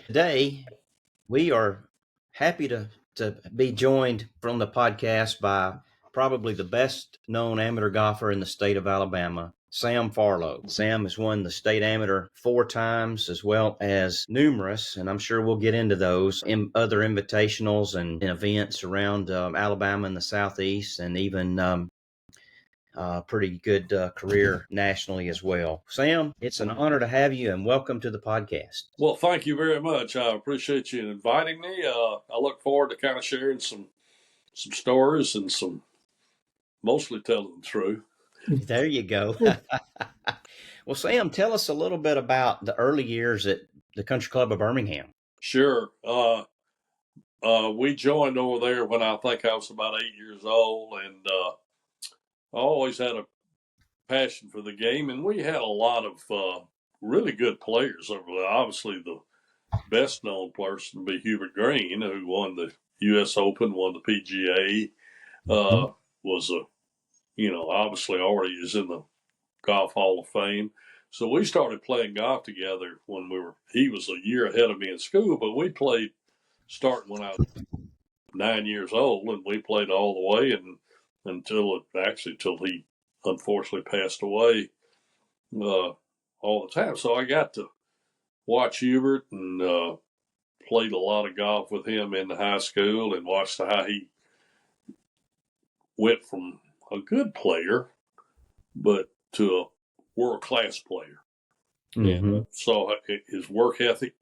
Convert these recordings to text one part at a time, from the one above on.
Today, we are happy to be joined from the podcast by probably the best known amateur golfer in the state of Alabama, Sam Farlow. Sam has won the state amateur 4 times, as well as numerous, and I'm sure we'll get into those, in other invitationals and events around Alabama and the Southeast, and even pretty good career nationally as well. Sam, it's an honor to have you, and welcome to the podcast. Well, thank you very much. I appreciate you inviting me. I look forward to kind of sharing some stories and mostly telling the truth. There you go. Well, Sam, tell us a little bit about the early years at the Country Club of Birmingham. Sure. We joined over there when I think I was about 8 years old, and I always had a passion for the game, and we had a lot of really good players over there. Obviously, the best known person would be Hubert Green, who won the U.S. Open, won the PGA, was obviously already is in the Golf Hall of Fame. So we started playing golf together when he was a year ahead of me in school, but we played starting when I was 9 years old, and we played all the way until he unfortunately passed away all the time. So I got to watch Hubert and played a lot of golf with him in the high school and watched how he went from a good player, but to a world-class player. Mm-hmm. And saw his work ethic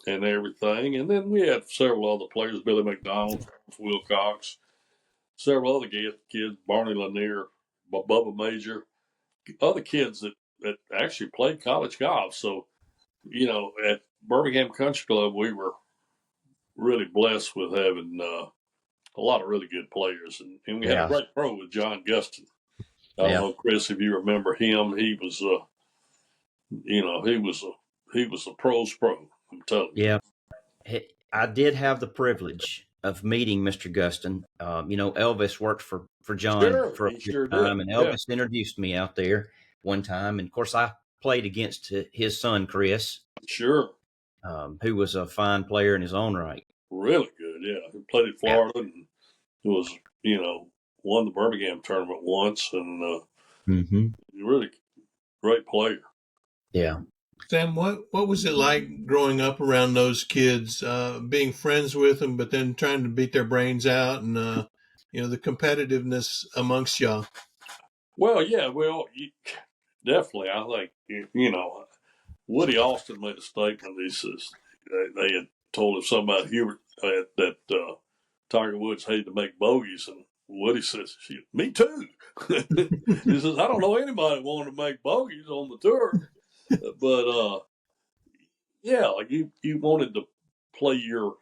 and everything. And then we had several other players, Billy McDonald, Wilcox, several other kids, Barney Lanier, Bubba Major, other kids that actually played college golf. So, at Birmingham Country Club, we were really blessed with having a lot of really good players. And we had a great pro with Jon Gustin. I don't know, Chris, if you remember him. He was he was a pro's pro. I'm telling you. Yeah, I did have the privilege of meeting Mr. Gustin. Elvis worked for John for a time, and Elvis introduced me out there one time. And of course, I played against his son, Chris. Sure. Who was a fine player in his own right. Really good, yeah. He played at Florida and was, won the Birmingham tournament once, and really great player. Yeah. Sam, what was it like growing up around those kids, being friends with them, but then trying to beat their brains out, and the competitiveness amongst y'all? Well, yeah, definitely. I think Woody Austin made a statement. He says they had told him something about Hubert that Tiger Woods hated to make bogeys, and Woody says, "Me too." He says, "I don't know anybody wanting to make bogeys on the tour." But yeah, like you wanted to play your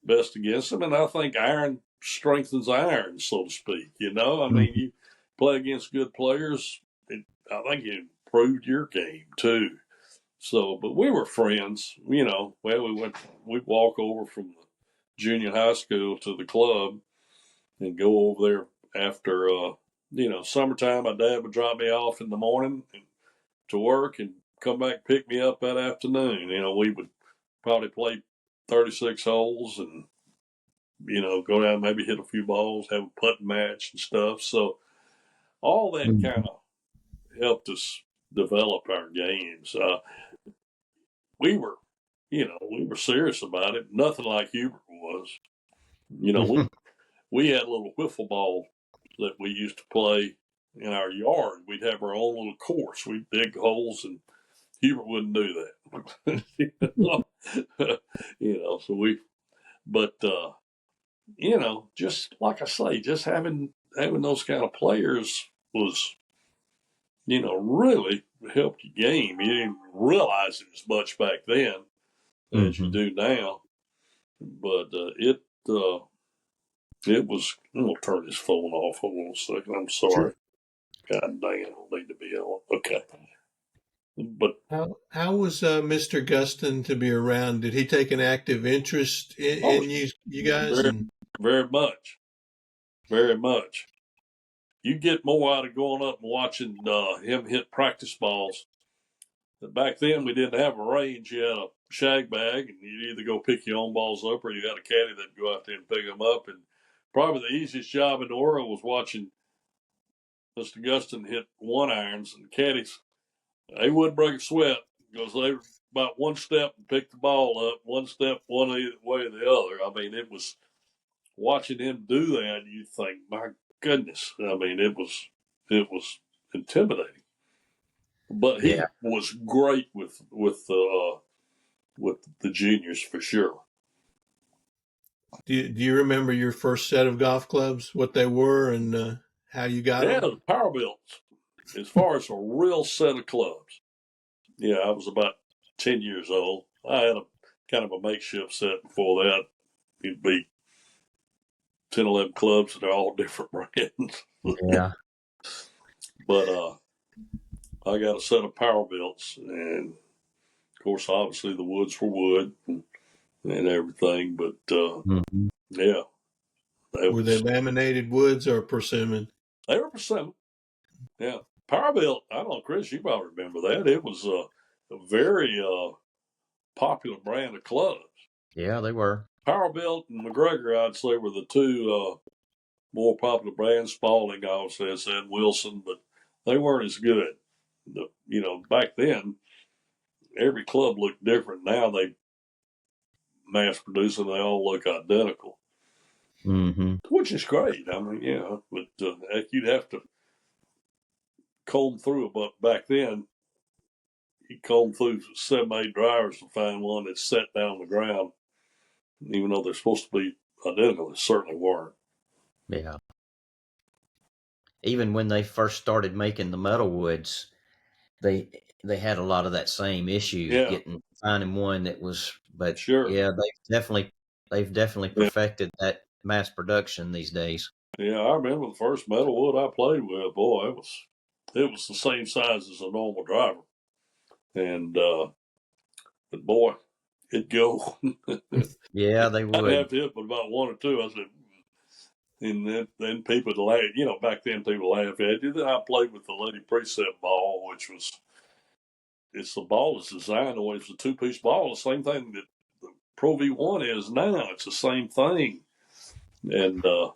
best against them, and I think iron strengthens iron, so to speak. I mean, you play against good players, I think it improved your game too. So, but we were friends. We'd walk over from the junior high school to the club and go over there after summertime. My dad would drop me off in the morning to work and come back pick me up that afternoon. We would probably play 36 holes and go down, maybe hit a few balls, have a putting match and stuff. So all that kind of helped us develop our games. We were serious about it. Nothing like Hubert was. We had a little wiffle ball that we used to play in our yard. We'd have our own little course. We'd dig holes, and Hubert wouldn't do that. Just like I say, just having those kind of players was, really helped your game. You didn't realize it as much back then as you do now. But it was. I'm gonna turn this phone off. Hold on a second. I'm sorry. Sure. God dang it! I don't need to be on. Okay. But how was Mr. Gustin to be around? Did he take an active interest in you guys? Very much. Very much. You get more out of going up and watching him hit practice balls back then we didn't have a range. You had a shag bag, and you'd either go pick your own balls up, or you had a caddy that'd go out there and pick them up. And probably the easiest job in the world was watching Mr. Gustin hit 1-irons, and caddies, they wouldn't break a sweat because they were about one step and pick the ball up, one step one way or the other. I mean, it was watching him do that. You think, my goodness. I mean, it was intimidating. But he was great with the juniors for sure. Do you remember your first set of golf clubs, what they were, and how you got them? Yeah, the power builds. As far as a real set of clubs, yeah, I was about 10 years old. I had a kind of a makeshift set before that. It'd be 10, 11 clubs, and they're all different brands. Yeah. But I got a set of power builds, and of course, obviously the woods were wood and everything. But yeah, were they laminated woods or persimmon? They were persimmon. Yeah, power built. I don't know, Chris, you probably remember that. It was a very popular brand of clubs. Yeah, they were. Power built and McGregor, I'd say, were the two more popular brands. Spalding, obviously, I said Wilson, but they weren't as good. Back then, every club looked different. Now they mass produce and they all look identical, which is great. I mean, but you'd have to comb through. But back then, you comb through 7, 8 drivers to find one that's set down on the ground, even though they're supposed to be identical. They certainly weren't. Yeah. Even when they first started making the metal woods, they had a lot of that same issue, finding one that was. But sure, yeah, they've definitely perfected that mass production these days. Yeah, I remember the first metal wood I played with. Boy, it was the same size as a normal driver, and but boy, it'd go. Yeah, they would. I'd have to hit with about 1 or 2. I said, and then people would laugh. Back then people laughed at you. Then I played with the Lady Precept ball, which was, it's the ball is designed the way it's a 2-piece ball. The same thing that the Pro V1 is now. It's the same thing, and but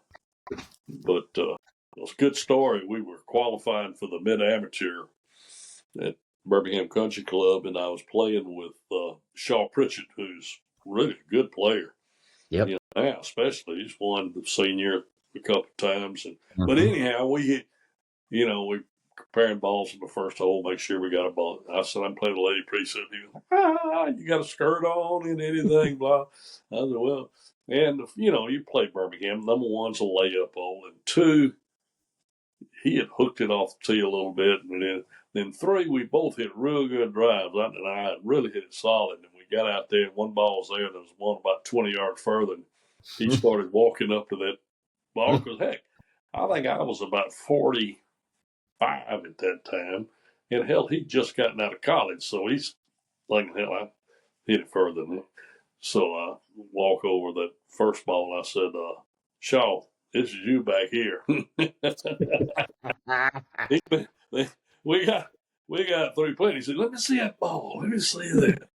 it was a good story. We were qualifying for the mid-amateur at Birmingham Country Club, and I was playing with Shaw Pritchett, who's really a good player. Yep. Now, especially, he's won the senior a couple of times. But anyhow, we hit, we comparing balls in the first hole, make sure we got a ball. I said, I'm playing a Lady Precept. He goes, you got a skirt on and anything, blah. I said, well, and, you play Birmingham. Number 1's a layup hole, and 2, he had hooked it off the tee a little bit, and then 3, we both hit real good drives. And I really hit it solid, and we got out there, and one ball was there, and there was one about 20 yards further, and he started walking up to that ball, because, heck, I think I was about 45 at that time, and hell, he'd just gotten out of college, so he's thinking, hell, I hit it further than that. So I walk over that first ball, and I said, Shaw, this is you back here. we got 3 playing. He said, let me see that ball. Let me see that.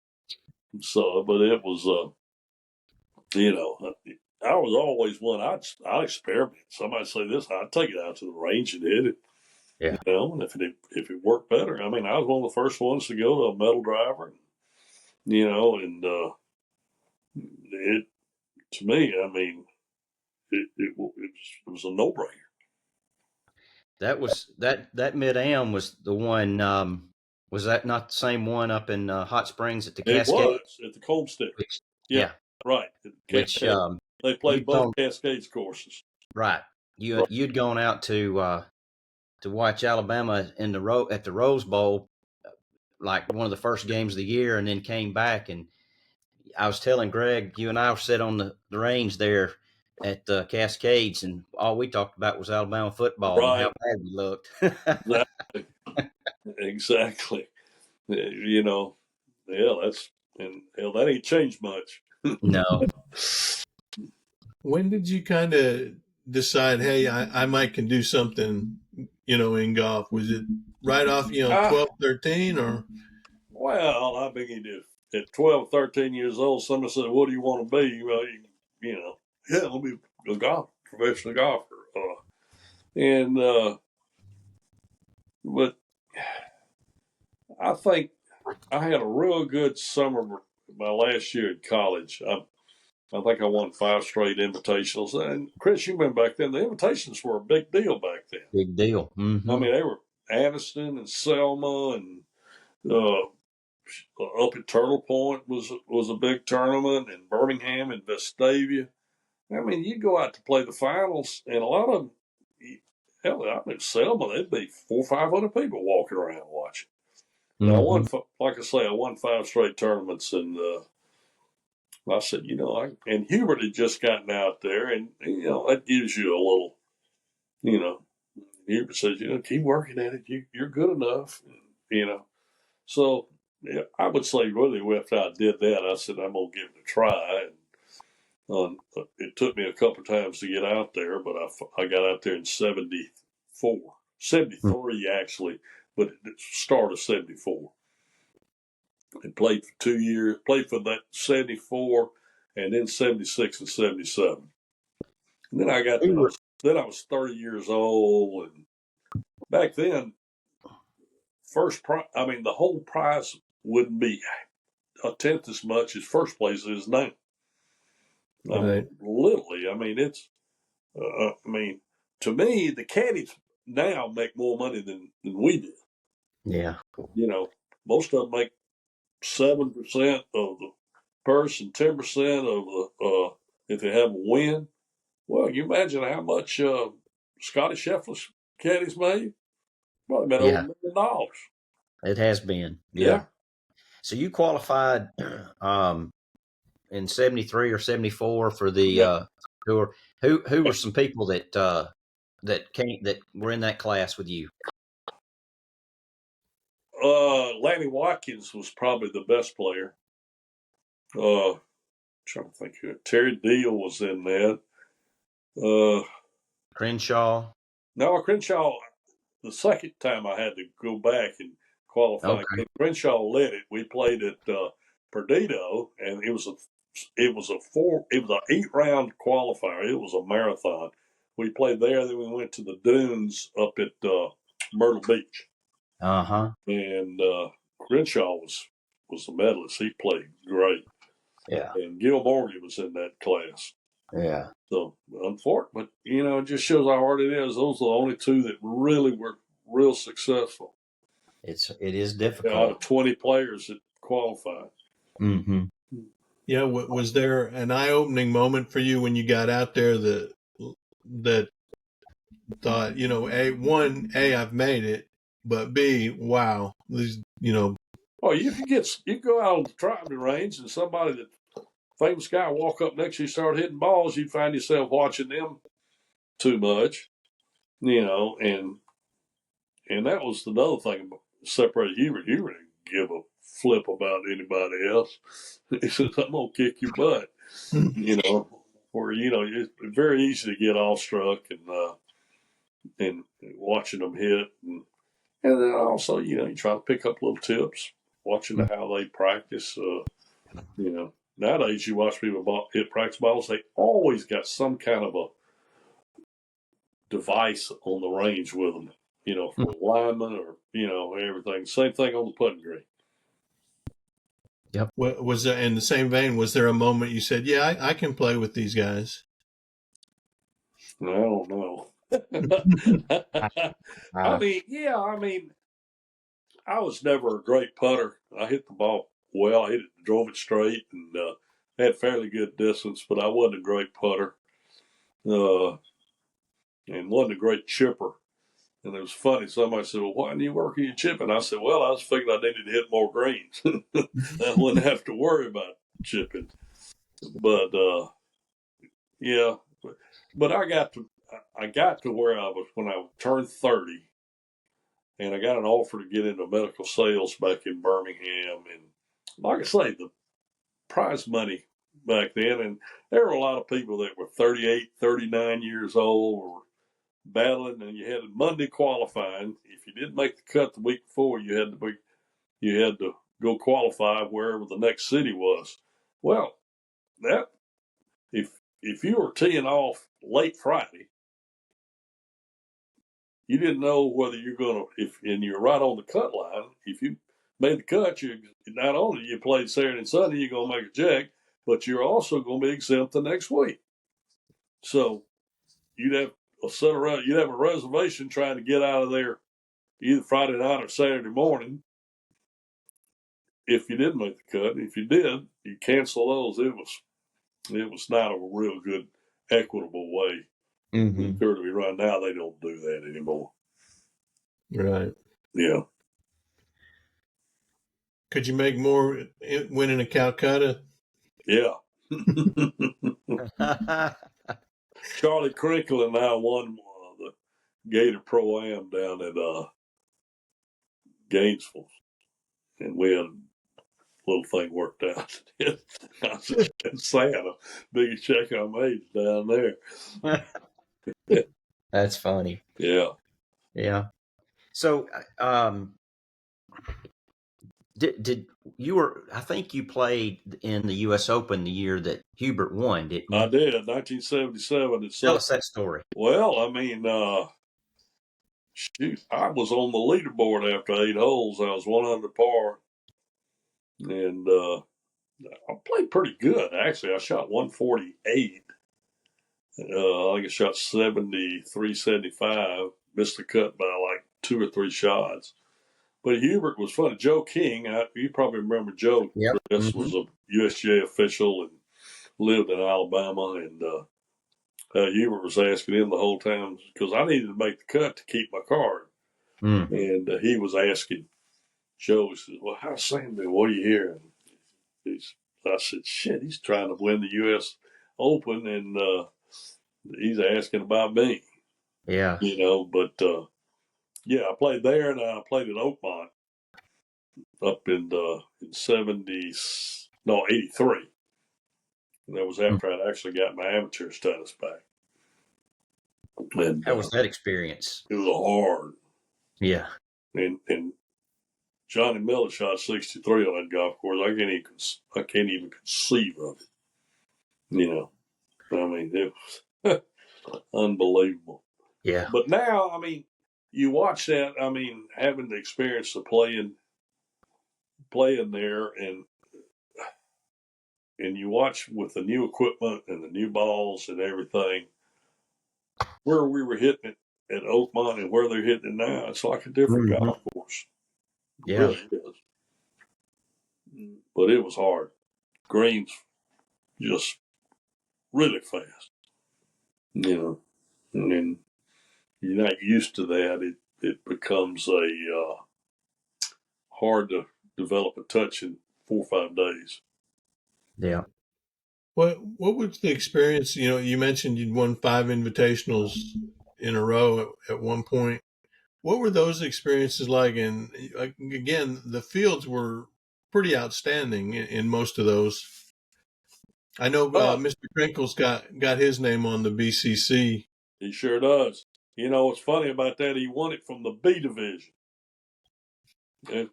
So, but it was, I was always one. I'd experiment. Somebody say this, I'd take it out to the range and hit it. Yeah. And if it worked better, I mean, I was one of the first ones to go to a metal driver. And it, to me, I mean, it was a no-brainer. That was that mid-am was the one. Was that not the same one up in Hot Springs at the Cascade? It was at the Cold Stick. Yeah, right. Which they played both Cascades courses. Right. You'd gone out to watch Alabama at the Rose Bowl, like one of the first games of the year, and then came back. And I was telling Greg, you and I were sat on the range there at the Cascades, and all we talked about was Alabama football and how bad we looked. Exactly. That ain't changed much. No. When did you kind of decide, hey, I might can do something, in golf? Was it right off, 12, 13, or? Well, I mean, if at 12, 13 years old, somebody said, "What do you want to be?" Well, you know, yeah, I'll be a professional golfer. But I think I had a real good summer my last year at college. I think I won 5 straight invitationals. And Chris, you remember back then, the invitations were a big deal back then. Big deal. Mm-hmm. I mean, they were Addison and Selma and up at Turtle Point was a big tournament, and Birmingham and Vestavia. I mean, you go out to play the finals, and a lot of them, hell, I mean, Selma, there'd be 400 or 500 people walking around watching. And I won, like I say, I won 5 straight tournaments, and I said, and Hubert had just gotten out there, and that gives you a little, Hubert says, keep working at it. You're good enough, So yeah, I would say really after I did that, I said I'm gonna give it a try. And it took me a couple of times to get out there, but I got out there in 73 actually, but it started 74. And played for 2 years, played for that 74, and then 76 and 77. And then I was 30 years old, and back then, the whole prize wouldn't be a tenth as much as first place is now. Right. Literally, it's. To me, the caddies now make more money than we did. Yeah. Most of them make 7% of the purse and 10% of the if they have a win. Well, you imagine how much Scotty Scheffler's caddies made? Probably about over $1 million. It has been. Yeah. So you qualified in 73 or 74 for the tour. Who were some people that were in that class with you? Lanny Watkins was probably the best player. Trying to think who. Terry Deal was in that. Crenshaw. No, Crenshaw. The second time I had to go back and qualify. Okay. Crenshaw led it. We played at Perdido, and it was an 8-round qualifier. It was a marathon. We played there, then we went to the dunes up at Myrtle Beach. And Crenshaw was the medalist. He played great. Yeah. And Gil Morgan was in that class. Yeah. So, unfortunate, but, it just shows how hard it is. Those are the only 2 that really were real successful. It is difficult. Out of 20 players that qualified. Mm-hmm. Yeah. Was there an eye-opening moment for you when you got out there that thought, A, I've made it, but B, wow, Oh, you can go out on the driving range and somebody that famous guy walk up next to you, start hitting balls, you'd find yourself watching them too much, and that was another thing about separated Hubert. Hubert didn't give a flip about anybody else. He says, I'm going to kick your butt, where, it's very easy to get awestruck and watching them hit. And then also, you try to pick up little tips, watching how they practice, Nowadays, you watch people hit practice balls, they always got some kind of a device on the range with them, for a lineman or, everything. Same thing on the putting green. Yep. Was there, in the same vein, was there a moment you said, yeah, I can play with these guys? I don't know. I was never a great putter. I hit the ball well. I drove it straight, and had fairly good distance, but I wasn't a great putter. And wasn't a great chipper. And it was funny. Somebody said, well, why didn't you work on your chipping? I said, well, I was figuring I needed to hit more greens. I wouldn't have to worry about chipping. But, yeah. But I got to where I was when I turned 30. And I got an offer to get into medical sales back in Birmingham. And like I say, the prize money back then, and there were a lot of people that were 38, 39 years old or battling, and you had Monday qualifying. If you didn't make the cut the week before, you had to go qualify wherever the next city was. Well, that if you were teeing off late Friday, you didn't know whether you're going to, and you're right on the cut line. If you made the cut, you not only you played Saturday and Sunday, you're going to make a check, but you're also going to be exempt the next week. So you'd have you'd have a reservation trying to get out of there either Friday night or Saturday morning. If you didn't make the cut, if you did, you cancel those. It was not a real good, equitable way. Mm-hmm. Sure to be right now, they don't do that anymore. Right. Yeah. Could you make more winning a Calcutta? Yeah. Charlie Crinkle and I won the Gator Pro-Am down at Gainesville, and we had a little thing worked out. I said, Santa, biggest check I made down there. That's funny. Yeah. Yeah. So, did you were? I think you played in the U.S. Open the year that Hubert won, didn't you? I did, 1977. Tell us that story. Well, I mean, shoot, I was on the leaderboard after 8 holes. I was 1 under par, and I played pretty good, actually. I shot 148. I think I shot 73, 75. Missed the cut by like 2 or 3 shots. But Hubert was funny. Joe King, you probably remember Joe. Yep. Chris Mm-hmm. was a USGA official and lived in Alabama. And Hubert was asking him the whole time because I needed to make the cut to keep my card. Mm. And he was asking Joe, he says, well, how's Sam doing? What are you hearing? I said, shit, he's trying to win the U.S. Open, and he's asking about me. Yeah. You know, but yeah, I played there, and I played at Oakmont up in 83. And that was after I'd actually got my amateur status back. And How was that experience? it was hard. Yeah. And Johnny Miller shot 63 on that golf course. I can't even conceive of it. You know, I mean, it was unbelievable. Yeah. But now, I mean, you watch that. I mean, having the experience of playing there, and you watch with the new equipment and the new balls and everything, where we were hitting it at Oakmont and where they're hitting it now, it's like a different golf course. It really is. But it was hard. Greens just really fast. You know, and you're not used to that. It becomes a hard to develop a touch in 4 or 5 days. Yeah. What was the experience? You know, you mentioned you'd won 5 invitationals in a row at one point. What were those experiences like? And again, the fields were pretty outstanding in most of those. I know Mr. Crinkle's got his name on the BCC. He sure does. You know what's funny about that? He won it from the B division,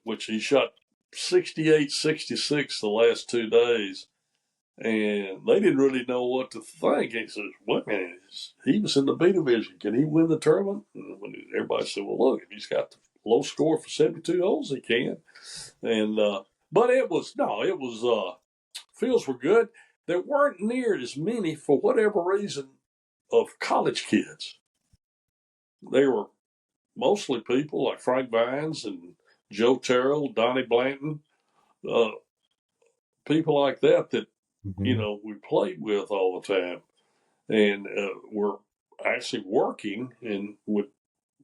which he shot 68, 66 the last 2 days. And they didn't really know what to think. He says, "What man? He was in the B division. Can he win the tournament?" And when everybody said, "Well, look, if he's got the low score for 72 holes, he can." And but it was fields were good. There weren't near as many, for whatever reason, of college kids. They were mostly people like Frank Vines and Joe Terrell, Donnie Blanton, people like that you know, we played with all the time, and were actually working and would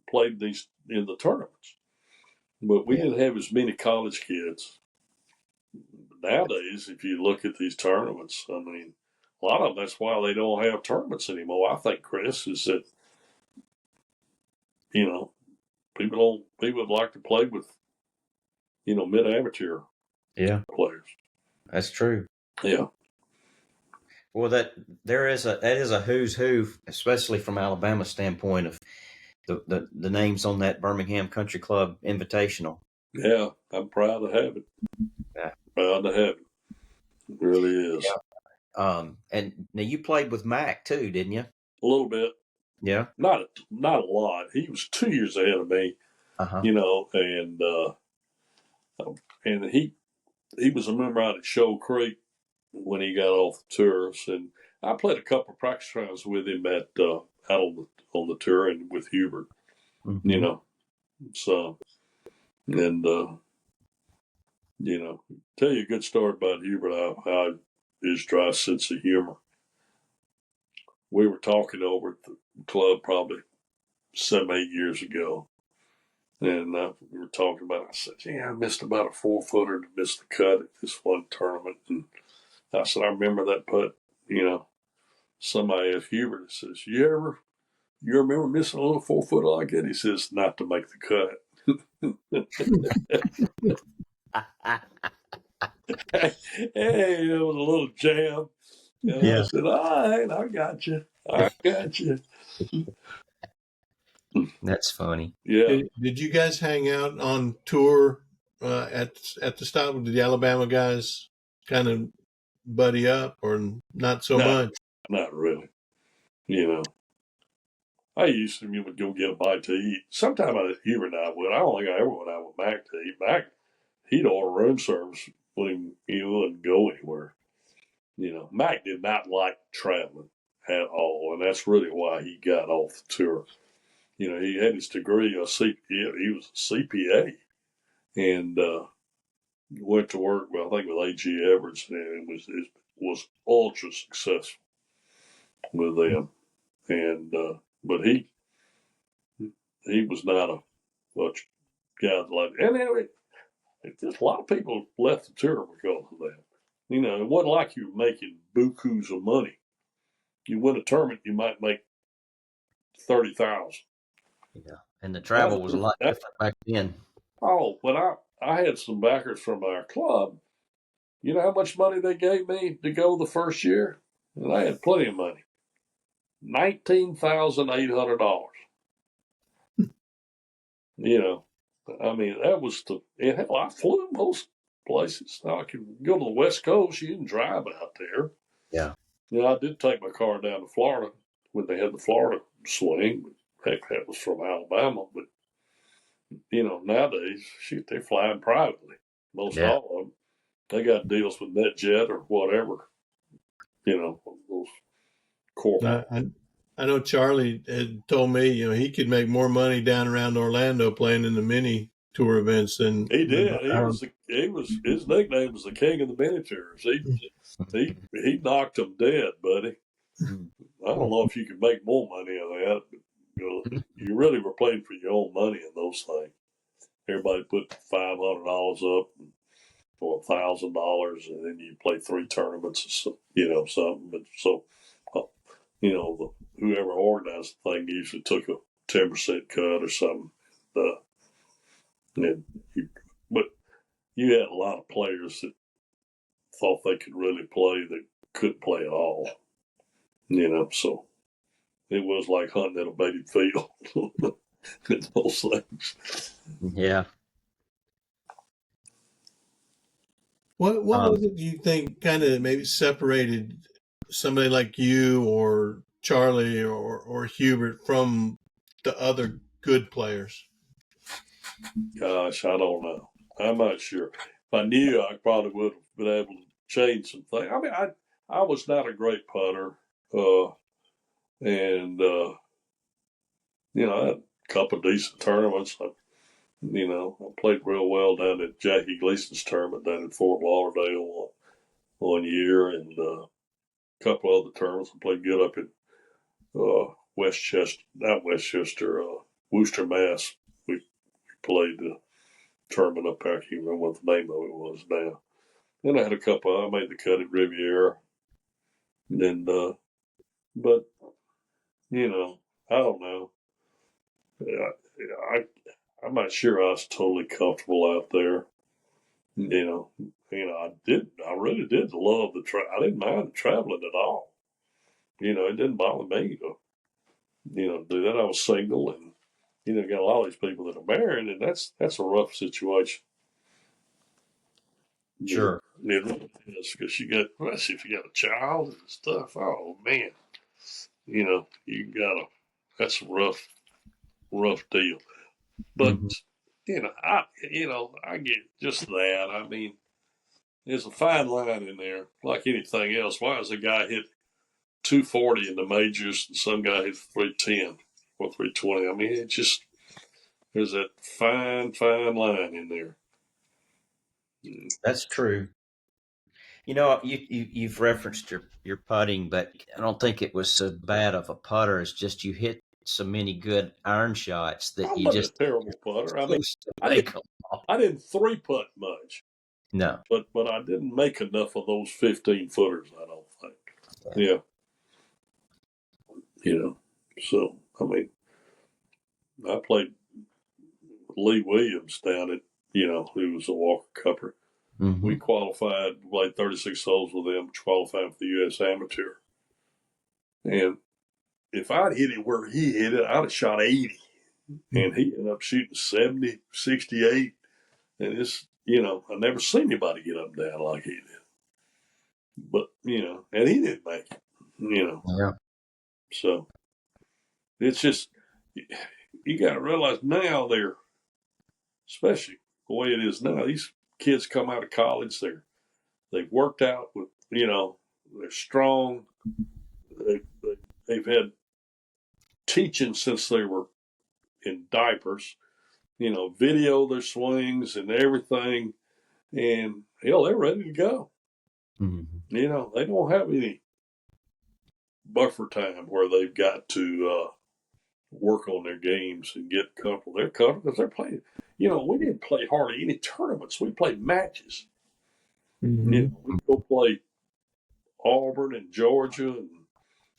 play these in the tournaments. But we didn't have as many college kids. Nowadays, if you look at these tournaments, I mean, a lot of them, that's why they don't have tournaments anymore. I think, Chris, is that, you know, people would like to play with, you know, mid-amateur players. That's true. Yeah. Well, that is a who's who, especially from Alabama's standpoint, of the names on that Birmingham Country Club Invitational. Yeah, I'm proud to have it. Yeah. Proud to have it. It really is. Yeah. And now you played with Mac too, didn't you? A little bit. Yeah. Not a lot. He was 2 years ahead of me, Uh-huh. and he was a member out at Shoal Creek when he got off the tours, and I played a couple of practice rounds with him out on the tour and with Hubert. Mm-hmm. So and tell you a good story about Hubert. How his dry sense of humor. We were talking over at the club probably 7-8 years ago, and we were talking about it. I said, "Yeah, I missed about a 4-footer to miss the cut at this one tournament." And I said, "I remember that putt." Somebody asked Hubert, says, "You remember missing a little 4-footer like that?" He says, "Not to make the cut." Hey, it was a little jam. And I Yeah. said, "All right, I got you. I got you." That's funny. Yeah. Did you guys hang out on tour at the stop? Did the Alabama guys kind of buddy up, or not so No, much? not really. You know, I used to would go get a bite to eat. Sometimes Hubert and I would. I don't think I ever went out with Mac to eat. Mac, he'd order room service when he wouldn't go anywhere. Mac did not like traveling at all, and that's really why he got off the tour. He had his degree, he was a CPA, and went to work, well, I think with A.G. Edwards, and it was ultra successful with them. And but he was not a much guy like. And anyway, just a lot of people left the tour because of that. It wasn't like you were making bukus of money. You win a tournament, you might make 30,000. Yeah. And the travel was a lot That, different back then. when I had some backers from our club, you know how much money they gave me to go the first year? And I had plenty of money. $19,800. I mean, that was hell, I flew most places. I could go to the West Coast. You didn't drive out there. Yeah. I did take my car down to Florida when they had the Florida swing. Heck, that was from Alabama. But, nowadays, shoot, they're flying privately. Most Yeah. all of them. They got deals with NetJet or whatever. Those corporate. I know Charlie had told me, he could make more money down around Orlando playing in the mini tour events than He did. out. His nickname was the King of the Miniatures. He knocked them dead, buddy. I don't know if you could make more money out of that, but you really were playing for your own money in those things. Everybody put $500 up or $1,000, and then you play 3 tournaments, or something. But whoever organized the thing usually took a 10% cut or something. And but you had a lot of players that thought they could really play that couldn't play at all. So it was like hunting in a baited field. Those things. Yeah. What was it you think kind of maybe separated somebody like you or Charlie or Hubert from the other good players? Gosh, I don't know. I'm not sure. If I knew, I probably would have been able to change some things. I mean, I was not a great putter, and I had a couple of decent tournaments. I played real well down at Jackie Gleason's tournament down in Fort Lauderdale one year, and a couple other tournaments. I played good up at Worcester, Mass. We played the tournament up there. I can't remember what the name of it was now. Then I had a couple. I made the cut at Riviera, and but I don't know. I I'm not sure I was totally comfortable out there. I really did love I didn't mind traveling at all. It didn't bother me to do that. I was single, and got a lot of these people that are married, and that's a rough situation. Sure. It really is, because you got, especially if you got a child and stuff. Oh man, that's a rough deal. But I get just that. I mean, there's a fine line in there, like anything else. Why does a guy hit 240 in the majors and some guy hit 310 or 320? I mean, it just, there's that fine line in there. That's true. You've referenced your putting, but I don't think it was so bad of a putter. It's just you hit so many good iron shots that I you wasn't just a terrible putter. I mean, close to make them all. I didn't three putt much, No. but I didn't make enough of those 15 footers. I don't think. Yeah. So I mean, I played Lee Williams down at, who was a Walker Cupper. Mm-hmm. We qualified, played 36 holes with them, qualified for the U.S. Amateur. And if I'd hit it where he hit it, I'd have shot 80. And he ended up shooting 70, 68. And it's, I never seen anybody get up and down like he did. But, and he didn't make it, Yeah. So it's just, you got to realize now especially the way it is now, these kids come out of college, they've worked out with, they're strong. They've had teaching since they were in diapers, video their swings and everything. And, they're ready to go. Mm-hmm. They don't have any buffer time where they've got to work on their games and get comfortable. They're comfortable because they're playing. We didn't play hardly any tournaments. We played matches. Mm-hmm. We go play Auburn and Georgia and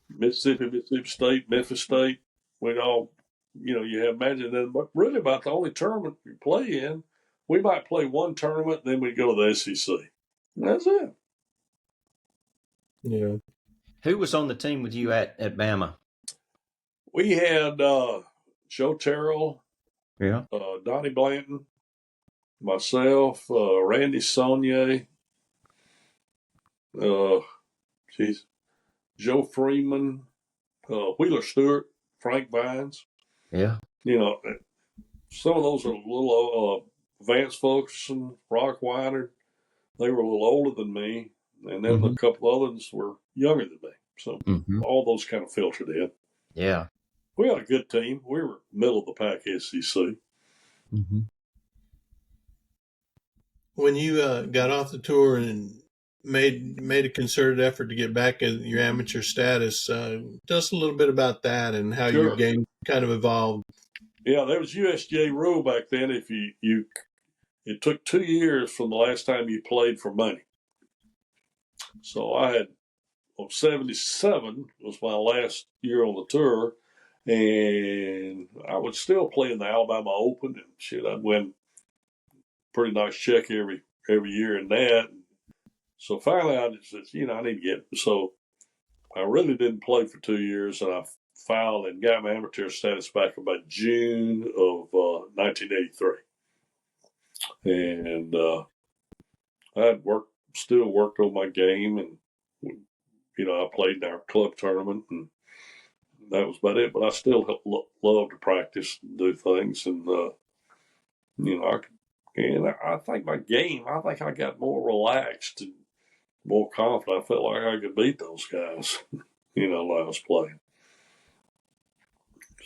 Mississippi State, Memphis State. We'd all, you have matches. But really about the only tournament we play in, we might play one tournament, then we'd go to the SEC. And that's it. Yeah. Who was on the team with you at Bama? We had Joe Terrell, Donnie Blanton, myself, Randy Saunier, Joe Freeman, Wheeler Stewart, Frank Vines. Yeah. Some of those are a little Vance Fulkerson, Rock Weiner. They were a little older than me, and then a couple others were younger than me. So all those kind of filtered in. Yeah. We had a good team. We were middle of the pack SEC. Mm-hmm. When you got off the tour and made a concerted effort to get back in your amateur status, tell us a little bit about that and how your game kind of evolved. Yeah, there was USGA rule back then. If it took 2 years from the last time you played for money. So I had, 77 was my last year on the tour, and I would still play in the Alabama Open, and I'd win pretty nice check every year in that. So finally, I just said, I need to get. So I really didn't play for 2 years, and I filed and got my amateur status back about June of 1983. And I still worked on my game, and I played in our club tournament, and that was about it. But I still love to practice and do things, and I think my game, I think I got more relaxed and more confident. I felt like I could beat those guys, while I was playing.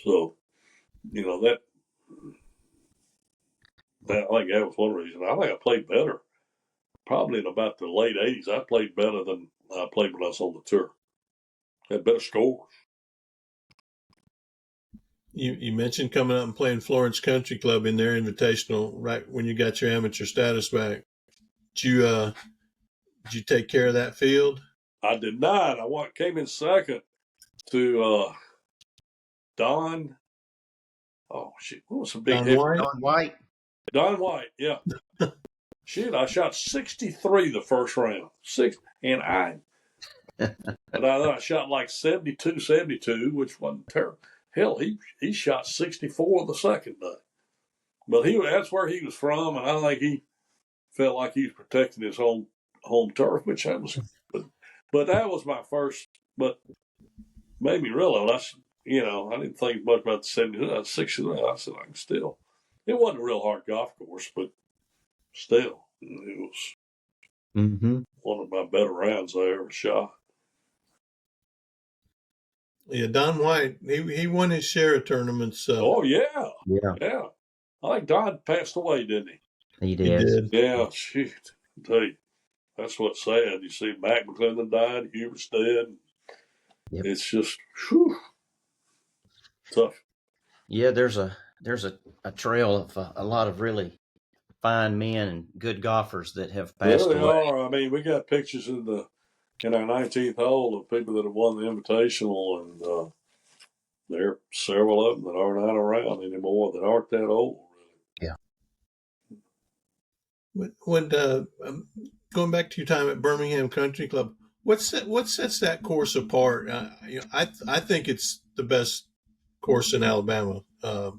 So, that I think that was one reason. I think I played better. Probably in about the late 80s, I played better than I played when I was on the tour. Had better scores. You mentioned coming up and playing Florence Country Club in their invitational right when you got your amateur status back. Did you take care of that field? I did not. Came in second to Don. Oh shit! What was the big Don White? Don White. Don White, yeah. Shit, I shot 63 the first round. And I shot like 72, which wasn't terrible. hell, he shot 64 the second day. But that's where he was from, and I think he felt like he was protecting his home turf, which that was. But that was my first. But made me realize, I didn't think much about the 70s, 60s. I said I can still. It wasn't a real hard golf course, but still, it was one of my better rounds I ever shot. Yeah, Don White, he won his share of tournaments. Oh yeah. I think Don passed away, didn't he? He did. Yeah, shoot. I tell you, that's what's sad. You see, Mac McClendon died, Hubert's dead. Yep. It's just tough. Yeah, there's a trail of a lot of really fine men and good golfers that have passed away. Are. I mean, we got pictures in our 19th hole of people that have won the Invitational, and there are several of them that aren't out around anymore that aren't that old. Yeah. When going back to your time at Birmingham Country Club, what sets that course apart? I think it's the best course in Alabama. I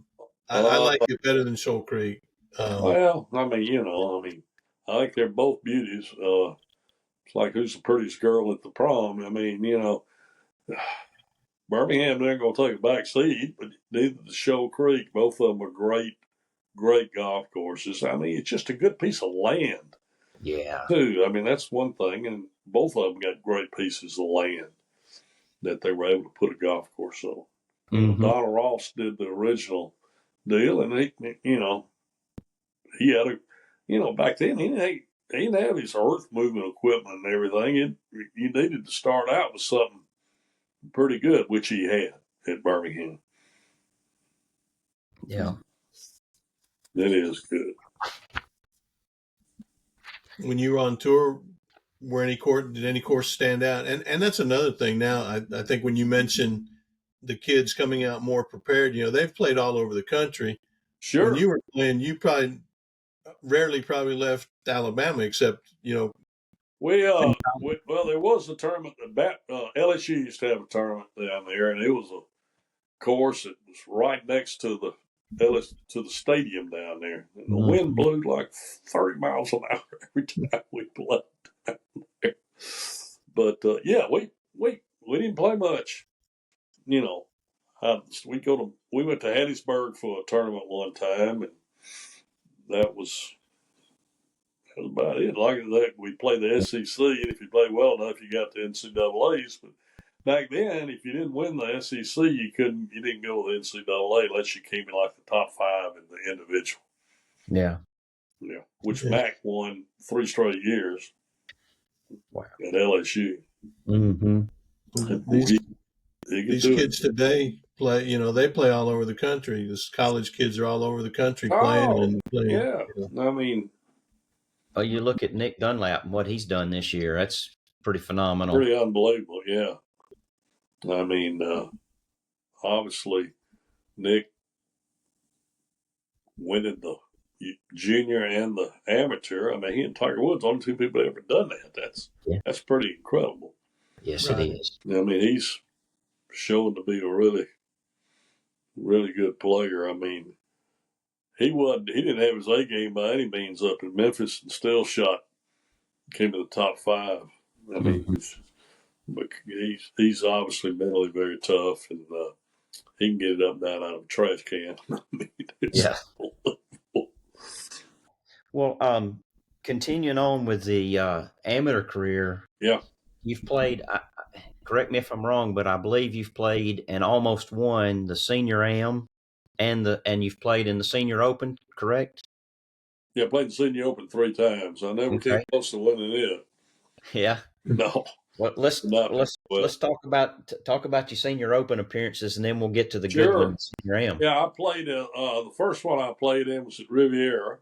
like it better than Shoal Creek. Well, I think they're both beauties. It's like who's the prettiest girl at the prom? I mean, Birmingham they're going to take a back seat, but neither the Shoal Creek. Both of them are great golf courses. I mean, it's just a good piece of land. Yeah. Too. I mean, that's one thing, and both of them got great pieces of land that they were able to put a golf course on. Donald Ross did the original deal, and he had back then he didn't have his earth moving equipment and everything. You needed to start out with something pretty good, which he had at Birmingham. Yeah. It is good. When you were on tour, did any course stand out? And that's another thing now. I think when you mention the kids coming out more prepared, they've played all over the country. Sure. When you were playing, you rarely left Alabama, except well, there was a tournament that LSU used to have a tournament down there, and it was a course that was right next to the stadium down there, and the wind blew like 30 miles an hour every time we played down there. But we didn't play much. We went to Hattiesburg for a tournament one time, and that was about it. Like that, we played the SEC, and if you played well enough, you got the NCAA's. But back then, if you didn't win the SEC, you didn't go to the NCAA unless you came in like the top 5 in the individual. Yeah. Yeah. Which Mac won 3 straight years. Wow. At LSU. These kids today play. They play all over the country. These college kids are all over the country playing. Yeah. I mean. Oh, you look at Nick Dunlap and what he's done this year. That's pretty phenomenal. Pretty unbelievable, yeah. I mean, obviously, Nick winning the junior and the amateur. I mean, he and Tiger Woods, only 2 people that ever done that. That's pretty incredible. Yes, right. It is. I mean, he's shown to be a really, really good player. I mean, he didn't have his A game by any means up in Memphis, and still came to the top 5. I mean, but he's obviously mentally very tough, and he can get it up and down out of a trash can. I mean, it's unbelievable. Well, continuing on with the amateur career, you've played. Correct me if I'm wrong, but I believe you've played and almost won the Senior Am, and you've played in the Senior Open, correct? Yeah, I played the Senior Open 3 times. I never came close to winning it. Yeah. No. Well, let's talk about your Senior Open appearances, and then we'll get to the good ones. Senior Am. Yeah, I played the first one I played in was at Riviera,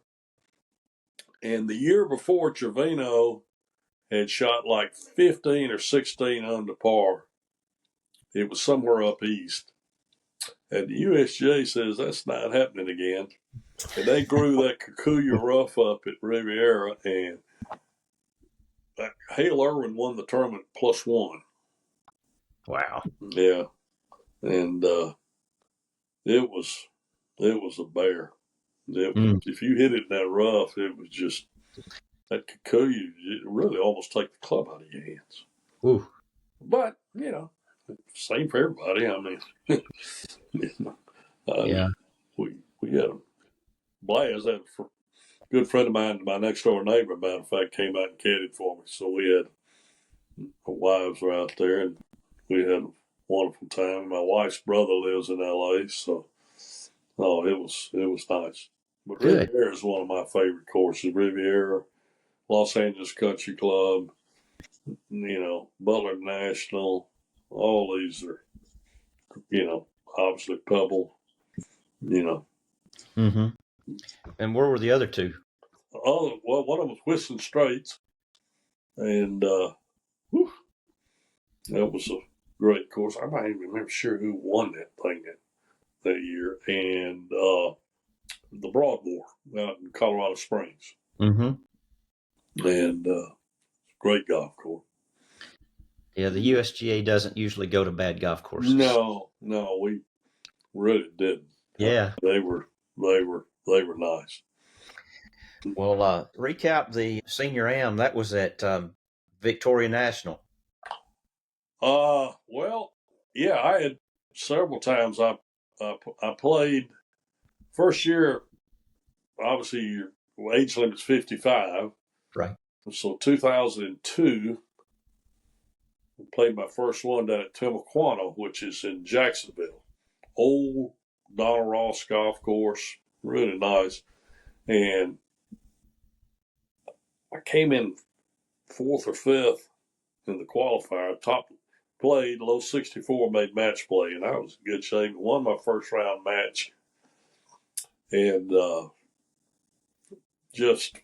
and the year before, Trevino had shot like 15 or 16 under par. It was somewhere up east, and the USGA says that's not happening again, and they grew that Kikuyu rough up at Riviera, and Hale Irwin won the tournament +1. Wow. Yeah. And it was a bear. If you hit it in that rough, it was just that could kill you. It really almost take the club out of your hands. Ooh. But same for everybody. I mean, Yeah. we had a blast. That good friend of mine, my next door neighbor, matter of fact, came out and caddied for me. So we had our wives were out there, and we had a wonderful time. My wife's brother lives in L.A., so it was nice. But Good. Riviera is one of my favorite courses. Riviera, Los Angeles Country Club, Butler National. All these are, obviously Pebble. Mm-hmm. And where were the other two? Well, one of them was Whistling Straits, and that was a great course. I might even remember sure who won that thing that year. And the Broadmoor out in Colorado Springs. Mm-hmm. And great golf course. Yeah, the USGA doesn't usually go to bad golf courses. No, we really didn't. Yeah. They were nice. Well, recap the Senior Am. That was at Victoria National. Well, yeah, I had several times. I played first year. Obviously, your age limit's 55. Right. So 2002, I played my first one down at Timuquana, which is in Jacksonville. Old Donald Ross golf course, really nice. And I came in fourth or fifth in the qualifier. Top played, low 64, made match play, and I was in good shape. Won my first round match, and just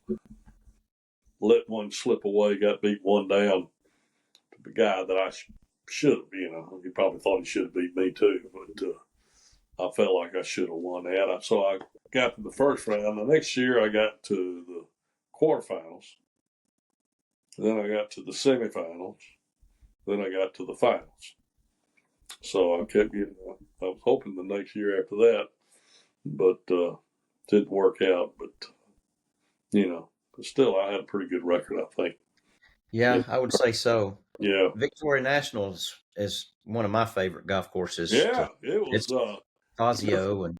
let one slip away. Got beat one down to the guy that I should have. He probably thought he should have beat me too, but I felt like I should have won that. So I got to the first round. The next year, I got to the quarterfinals. Then I got to the semifinals. Then I got to the finals. So I kept getting. I was hoping the next year after that, but didn't work out. But still, I had a pretty good record, I think. Yeah, I would say so. Yeah. Victoria National is one of my favorite golf courses. Yeah, it was. Fazio and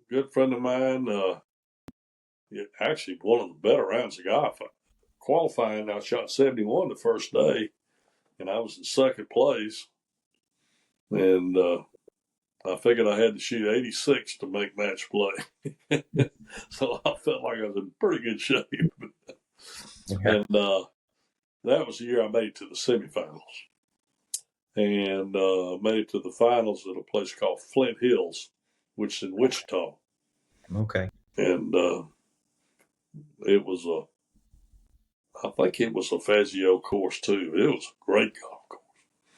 good friend of mine. Actually, one of the better rounds of golf. Qualifying, I shot 71 the first day, and I was in second place. And I figured I had to shoot 86 to make match play. So I felt like I was in pretty good shape. And that was the year I made it to the semifinals. And made it to the finals at a place called Flint Hills, which is in Wichita. Okay. And it was I think it was a Fazio course too. It was a great golf course.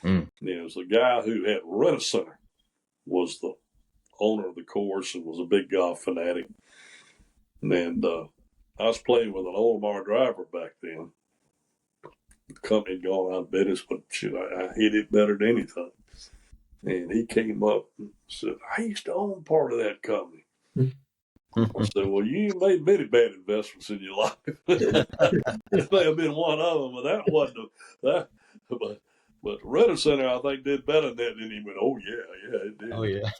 Mm. It was a guy who had Rent-A-Center was the owner of the course and was a big golf fanatic. And I was playing with an Olimar driver back then. The company had gone out of business, but shoot, I hit it better than anything. And he came up and said, I used to own part of that company. I said, well, you made many bad investments in your life. It may have been one of them, but that wasn't that. But Rent-A-Center, I think, did better than that. And he went, oh, yeah, it did. Oh, yeah.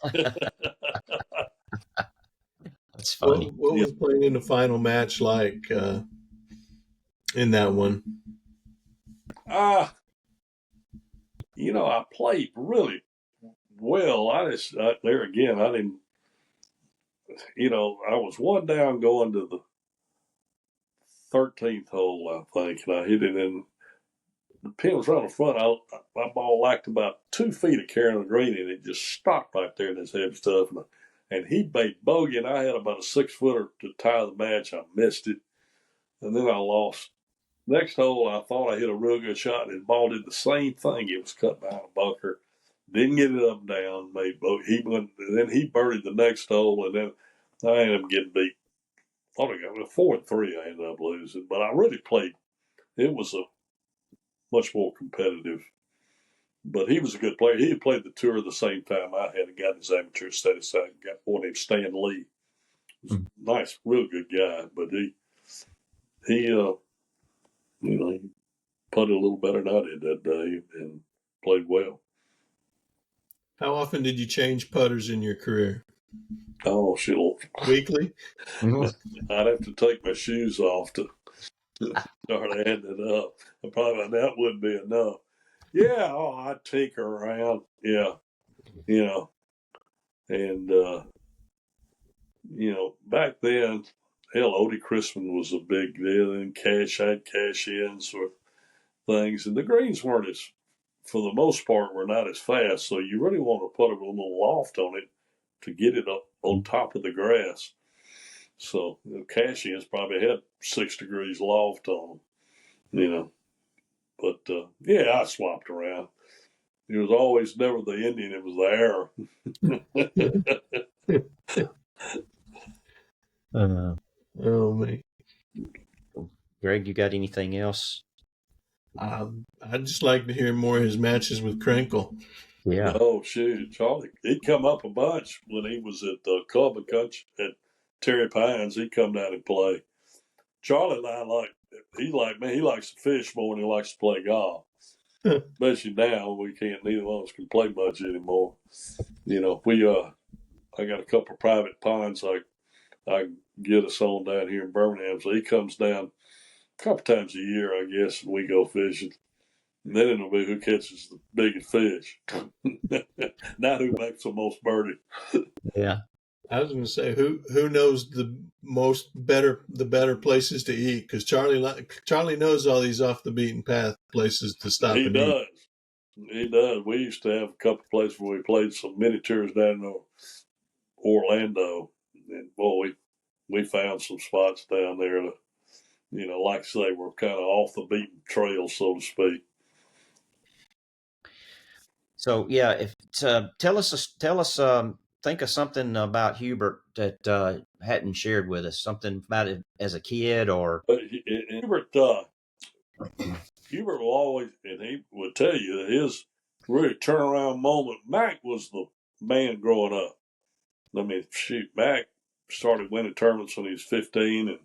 That's funny. What was playing in the final match like in that one? I played really well. There again, I didn't, I was one down going to the 13th hole, I think, and I hit it in. The pin was right in front. My ball lacked about 2 feet of carrying the green, and it just stopped right there in this heavy stuff. And he made bogey, and I had about a 6-footer to tie the match. I missed it, and then I lost. Next hole, I thought I hit a real good shot, and the ball did the same thing. It was cut behind a bunker. Didn't get it up and down. Made bogey. Then he birdied the next hole, and then I ended up getting beat. I thought I got 4-3. I ended up losing, but I really played. It was a much more competitive But he was a good player. He had played the tour the same time I had and got his amateur status. I got one named Stan Lee. He was a nice, real good guy. But he he putted a little better than I did that day and played well. How often did you change putters in your career? Oh, shit. Weekly? I'd have to take my shoes off to start adding it up. Probably that wouldn't be enough. Yeah, I'd tinker around. Yeah, and back then, hell, Odie Chrisman was a big deal, and had cash ins for things, and the greens weren't for the most part, were not as fast. So you really want to put a little loft on it to get it up on top of the grass. So cash ins probably had 6 degrees loft on them, But yeah, I swapped around. It was always never the Indian; it was the error. Oh, me. Greg, you got anything else? I'd just like to hear more of his matches with Krinkle. Yeah. Oh shoot, Charlie! He'd come up a bunch when he was at the Club of Country at Terry Pines. He'd come down and play. Charlie and I he likes to fish more than he likes to play golf. Especially now, neither one of us can play much anymore. I got a couple of private ponds I get us on down here in Birmingham. So he comes down a couple times a year, I guess, and we go fishing. And then it'll be who catches the biggest fish. Not who makes the most birdie. Yeah. I was going to say who knows the better places to eat, because Charlie knows all these off the beaten path places to stop and eat. He does. We used to have a couple places where we played some mini tours down in Orlando, and boy, we found some spots down there that, like I say, were kind of off the beaten trail, so to speak. So yeah, tell us, think of something about Hubert that hadn't shared with us. Something about it as a kid, or Hubert will always, and he would tell you that his really turnaround moment. Mac was the man growing up. I mean, Mac started winning tournaments when he was 15, and it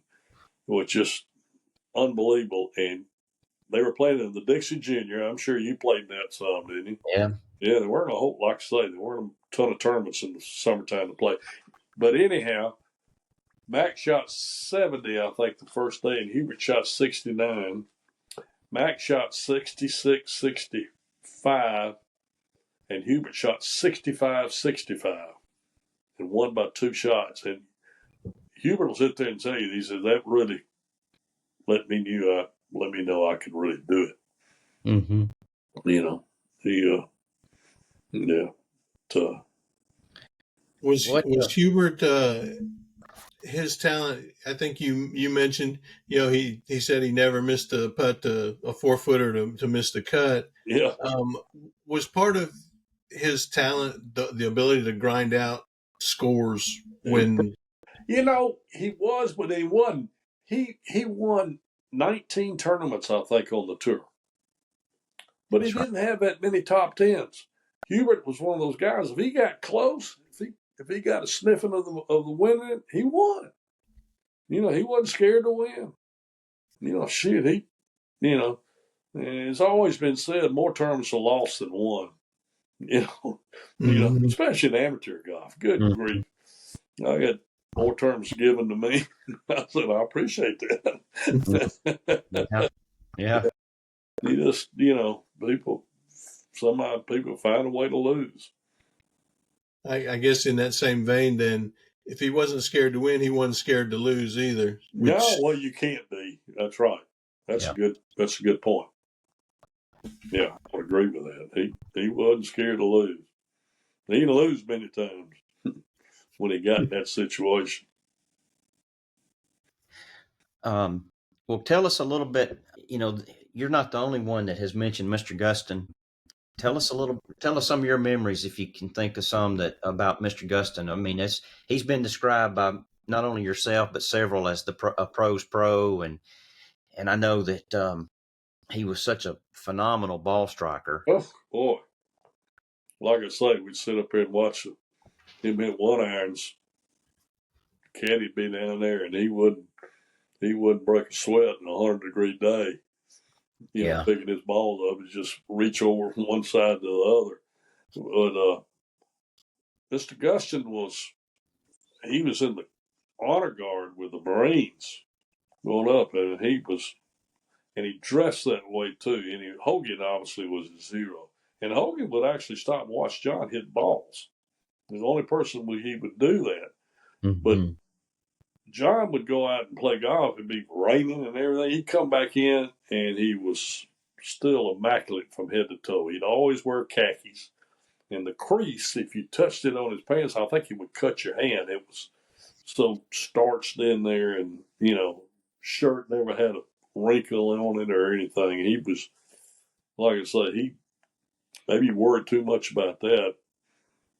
was just unbelievable. And they were playing in the Dixie Junior. I'm sure you played that some, didn't you? Yeah. Yeah, there weren't a whole, like I say, there weren't a ton of tournaments in the summertime to play. But anyhow, Mac shot 70, I think, the first day, and Hubert shot 69. Mac shot 66, 65, and Hubert shot 65, 65, and won by 2 shots. And Hubert will sit there and tell you, he said, that really let me know I could really do it. Mm-hmm. Was Hubert his talent? I think you mentioned, he said he never missed a putt, a 4-footer to miss the cut. Yeah. Was part of his talent the ability to grind out scores when he was, but he won. He won 19 tournaments, I think, on the tour. But he didn't have that many top tens. Hubert was one of those guys. If he got close, if he got a sniffing of the winning, he won. He wasn't scared to win. It's always been said more tournaments are lost than won. Especially in amateur golf. Good grief. I got more terms given to me. I said, I appreciate that. Yeah. You just, people find a way to lose. I guess in that same vein, then, if he wasn't scared to win, he wasn't scared to lose either. No, well, you can't be. That's right. That's a good point. Yeah, I would agree with that. He wasn't scared to lose. He didn't lose many times when he got in that situation. Well, tell us a little bit. You're not the only one that has mentioned Mr. Gustin. Tell us some of your memories, if you can think of some about Mr. Gustin. I mean, he's been described by not only yourself but several as a pro's pro, and I know that he was such a phenomenal ball striker. Oh boy, like I say, we'd sit up here and watch him hit 1-irons. Caddy'd be down there, and he wouldn't break a sweat in a 100-degree day. Yeah. Picking his balls up and just reach over from one side to the other. But Mr. Gustin was in the honor guard with the Marines going up, and he dressed that way too. And Hogan obviously was his hero. And Hogan would actually stop and watch Jon hit balls. He's the only person he would do that. Mm-hmm. But Jon would go out and play golf. It'd be raining and everything. He'd come back in, and he was still immaculate from head to toe. He'd always wear khakis. And the crease, if you touched it on his pants, I think he would cut your hand. It was so starched in there, and, shirt never had a wrinkle on it or anything. He was, like I say, he maybe worried too much about that.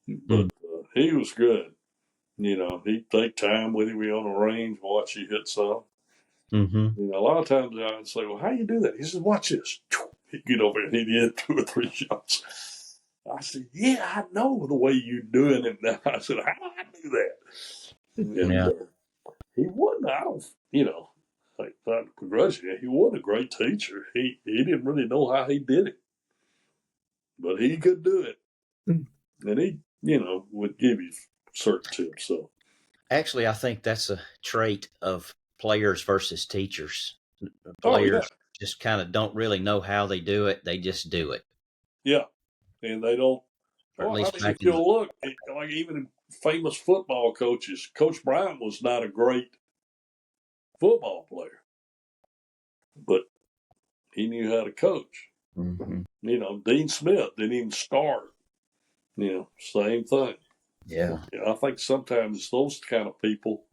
But he was good. He'd take time with him on the range, watch you hit some. Mm-hmm. A lot of times I'd say, well, how you do that? He said, watch this. He'd get over and he'd hit 2 or 3 shots. I said, yeah, I know the way you're doing it now. I said, how do I do that? And he wasn't, not begrudging it. He wasn't a great teacher. He didn't really know how he did it. But he could do it. And he, would give you certain tips. So actually, I think that's a trait of players versus teachers. Players just kind of don't really know how they do it. They just do it. Yeah. And they don't. Or at least if you'll look, like even in famous football coaches, Coach Bryant was not a great football player, but he knew how to coach. Mm-hmm. Dean Smith didn't even start. Same thing. Yeah. I think sometimes it's those kind of people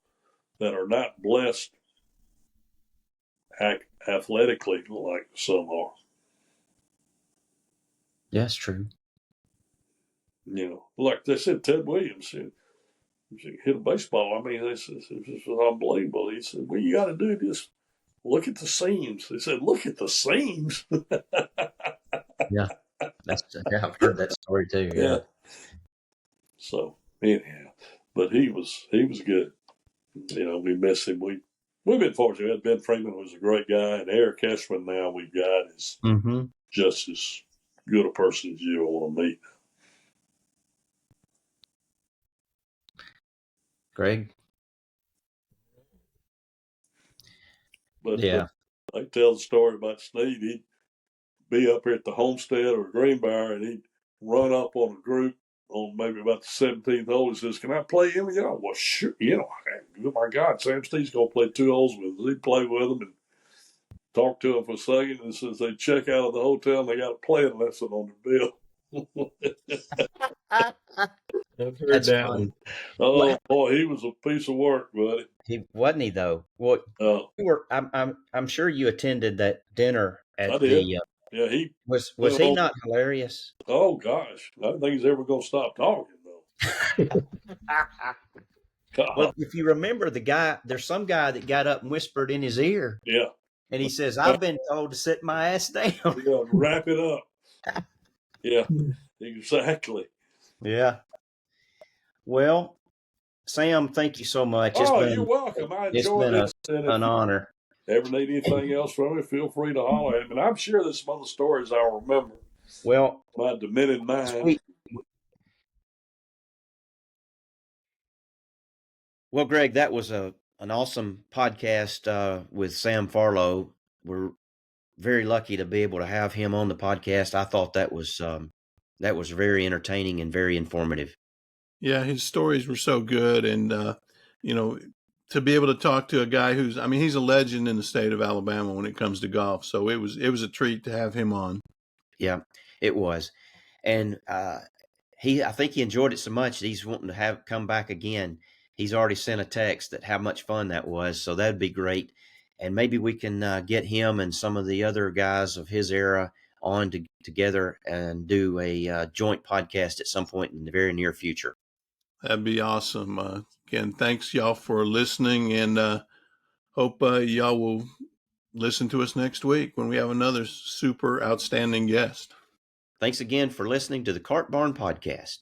that are not blessed athletically like some are. Yeah, that's true. Like they said, Ted Williams said, hit a baseball. I mean, this is unbelievable. He said, well, you got to do this. Look at the seams. They said, look at the seams. Yeah. I've heard that story too. Yeah. So anyhow, but he was good. We miss him. We've been fortunate. Ben Freeman was a great guy, and Eric Eschman now we've got is just as good a person as you want to meet. Greg? But I tell the story about Sneed. He'd be up here at the Homestead or Greenbrier, and he'd run up on a group on maybe about the 17th hole. He says, can I play him? Well, sure. Oh my God, Sam Steed's going to play 2 holes with us. He'd play with them and talk to them for a second. And since they check out of the hotel, and they got a playing lesson on their bill. I've heard that one. Oh, boy, he was a piece of work, buddy. He wasn't he though? Well, I'm sure you attended that dinner at I did. Yeah, he was he not hilarious? Oh gosh, I don't think he's ever going to stop talking though. Well, if you remember there's some guy that got up and whispered in his ear. Yeah. And he says, I've been told to sit my ass down. Yeah, wrap it up. Yeah, exactly. Yeah. Well, Sam, thank you so much. You're welcome. I enjoyed it. It's been an honor. Ever need anything else from me, feel free to holler at me. And I'm sure there's some other stories I'll remember. Well, my demented mind. Sweet. Well, Greg, that was an awesome podcast with Sam Farlow. We're very lucky to be able to have him on the podcast. I thought that was very entertaining and very informative. Yeah, his stories were so good, and to be able to talk to a guy he's a legend in the state of Alabama when it comes to golf. So it was a treat to have him on. Yeah, it was, and I think he enjoyed it so much that he's wanting to come back again. He's already sent a text that how much fun that was, so that'd be great. And maybe we can get him and some of the other guys of his era on together and do a joint podcast at some point in the very near future. That'd be awesome. Again, thanks y'all for listening, and hope y'all will listen to us next week when we have another super outstanding guest. Thanks again for listening to the Cart Barn Podcast.